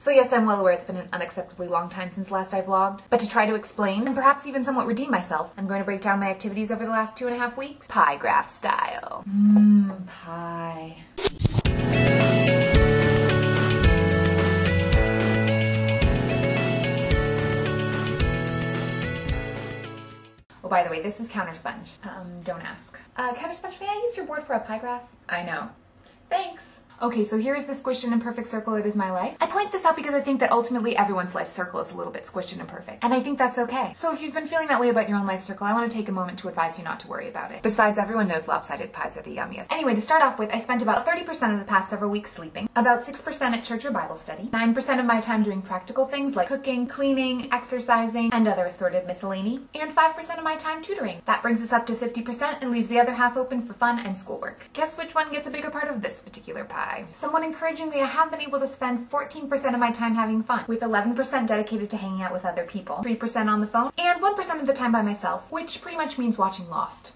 So yes, I'm well aware it's been an unacceptably long time since last I vlogged, but to try to explain, and perhaps even somewhat redeem myself, I'm going to break down my activities over the last 2.5 weeks, pie graph style. Pie. Oh, by the way, this is Counter Sponge. Don't ask. Counter Sponge, may I use your board for a pie graph? I know. Thanks. Okay, so here is the squished and imperfect circle that is my life. I point this out because I think that ultimately everyone's life circle is a little bit squished and imperfect. And I think that's okay. So if you've been feeling that way about your own life circle, I want to take a moment to advise you not to worry about it. Besides, everyone knows lopsided pies are the yummiest. Anyway, to start off with, I spent about 30% of the past several weeks sleeping, about 6% at church or Bible study, 9% of my time doing practical things like cooking, cleaning, exercising, and other assorted miscellany, and 5% of my time tutoring. That brings us up to 50% and leaves the other half open for fun and schoolwork. Guess which one gets a bigger part of this particular pie? Somewhat encouragingly, I have been able to spend 14% of my time having fun, with 11% dedicated to hanging out with other people, 3% on the phone, and 1% of the time by myself, which pretty much means watching Lost.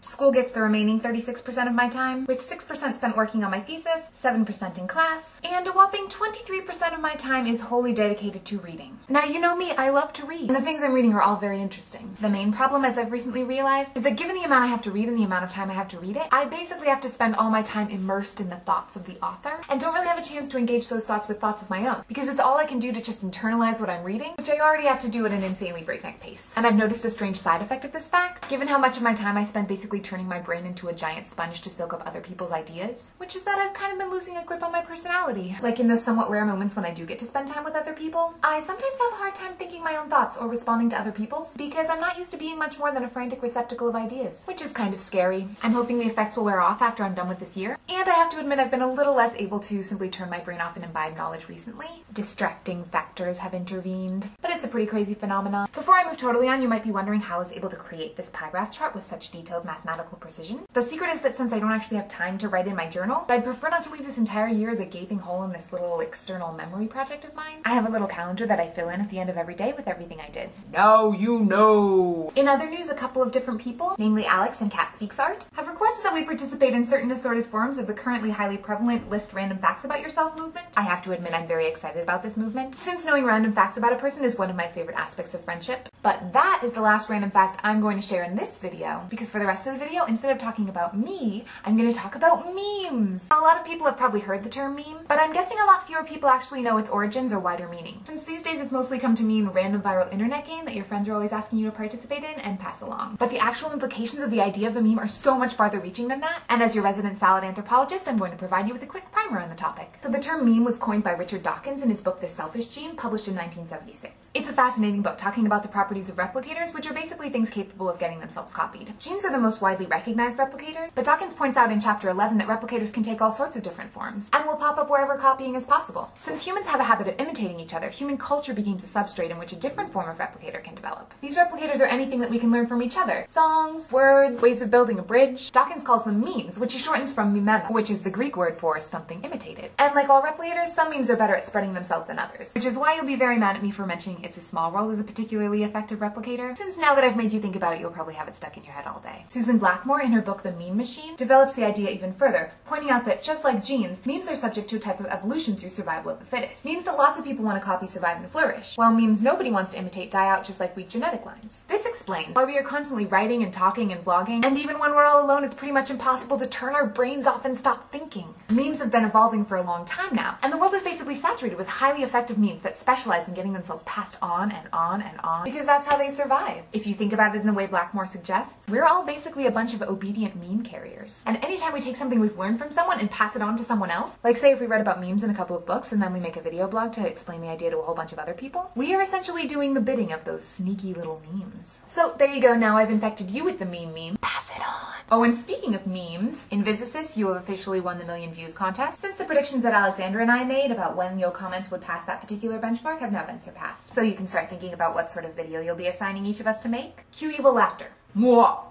School gets the remaining 36% of my time, with 6% spent working on my thesis, 7% in class, and a whopping 23% of my time is wholly dedicated to reading. Now, you know me, I love to read, and the things I'm reading are all very interesting. The main problem, as I've recently realized, is that given the amount I have to read and the amount of time I have to read it, I basically have to spend all my time immersed in the thoughts of the author, and don't really have a chance to engage those thoughts with thoughts of my own, because it's all I can do to just internalize what I'm reading, which I already have to do at an insanely breakneck pace. And I've noticed a strange side effect of this fact, given how much of my time I spend basically turning my brain into a giant sponge to soak up other people's ideas, which is that I've kind of been losing a grip on my personality. Like in those somewhat rare moments when I do get to spend time with other people, I sometimes have a hard time thinking my own thoughts or responding to other people's because I'm not used to being much more than a frantic receptacle of ideas, which is kind of scary. I'm hoping the effects will wear off after I'm done with this year, and I have to admit I've been a little less able to simply turn my brain off and imbibe knowledge recently. Distracting factors have intervened, but it's a pretty crazy phenomenon. Before I move totally on, you might be wondering how I was able to create this pie graph chart with such detailed mathematical precision. The secret is that since I don't actually have time to write in my journal, I'd prefer not to leave this entire year as a gaping hole in this little external memory project of mine. I have a little calendar that I fill in at the end of every day with everything I did. Now you know! In other news, a couple of different people, namely Alex and Cat Speaks Art, have requested that we participate in certain assorted forms of the currently highly prevalent list random facts about yourself movement. I have to admit I'm very excited about this movement, since knowing random facts about a person is one of my favorite aspects of friendship. But that is the last random fact I'm going to share in this video, because for the rest of the video, instead of talking about me, I'm going to talk about memes. Now, a lot of people have probably heard the term meme, but I'm guessing a lot fewer people actually know its origins or wider meaning, since these days it's mostly come to mean a random viral internet game that your friends are always asking you to participate in and pass along. But the actual implications of the idea of the meme are so much farther reaching than that, and as your resident salad anthropologist, I'm going to provide you with a quick primer on the topic. So the term meme was coined by Richard Dawkins in his book The Selfish Gene, published in 1976. It's a fascinating book talking about the properties of replicators, which are basically things capable of getting themselves copied. Genes are the most widely recognized replicators, but Dawkins points out in chapter 11 that replicators can take all sorts of different forms and will pop up wherever copying is possible. Since humans have a habit of imitating each other, human culture becomes a substrate in which a different form of replicator can develop. These replicators are anything that we can learn from each other. Songs, words, ways of building a bridge. Dawkins calls them memes, which he shortens from mimema, which is the Greek word for something imitated. And like all replicators, some memes are better at spreading themselves than others, which is why you'll be very mad at me for mentioning It's a Small World as a particularly effective replicator, since now that I've made you think about it, you'll probably have it stuck in your head all day. Susan Blackmore, in her book The Meme Machine, develops the idea even further, pointing out that just like genes, memes are subject to a type of evolution through survival of the fittest. Memes that lots of people want to copy survive and flourish, while memes nobody wants to imitate die out just like weak genetic lines. This explains why we are constantly writing and talking and vlogging, and even when we're all alone, it's pretty much impossible to turn our brains off and stop thinking. Memes have been evolving for a long time now, and the world is basically saturated with highly effective memes that specialize in getting themselves passed on and on and on, because that's how they survive. If you think about it in the way Blackmore suggests, we're all basically a bunch of obedient meme carriers. And anytime we take something we've learned from someone and pass it on to someone else, like say if we read about memes in a couple of books and then we make a video blog to explain the idea to a whole bunch of other people, we are essentially doing the bidding of those sneaky little memes. So there you go, now I've infected you with the meme. Pass it on. Oh, and speaking of memes, in Visicus, you have officially won the Million Views contest, since the predictions that Alexandra and I made about when your comments would pass that particular benchmark have now been surpassed. So you can start thinking about what sort of video you'll be assigning each of us to make. Cue evil laughter. To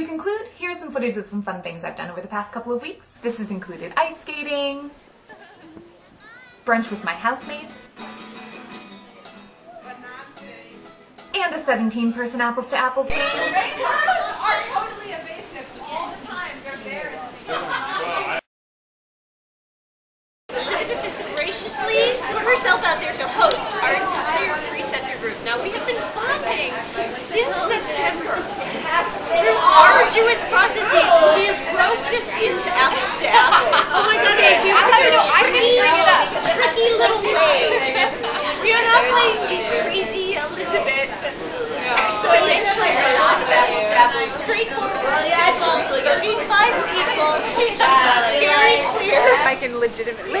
conclude, here's some footage of some fun things I've done over the past couple of weeks. This has included ice skating, brunch with my housemates, and a 17-person apples to apples game. They are totally evasive all the time. They're there. graciously put herself out there to host our entire preceptor group. Now, we have been bonding since September through arduous processes. She has roped us into apples to apples. Oh my god, I didn't bring it up. Tricky little ways. We are not playing the crazy Elizabeth exponential round of apples to apples. Straightforward, simple, 35 people, very clear. I can legitimately.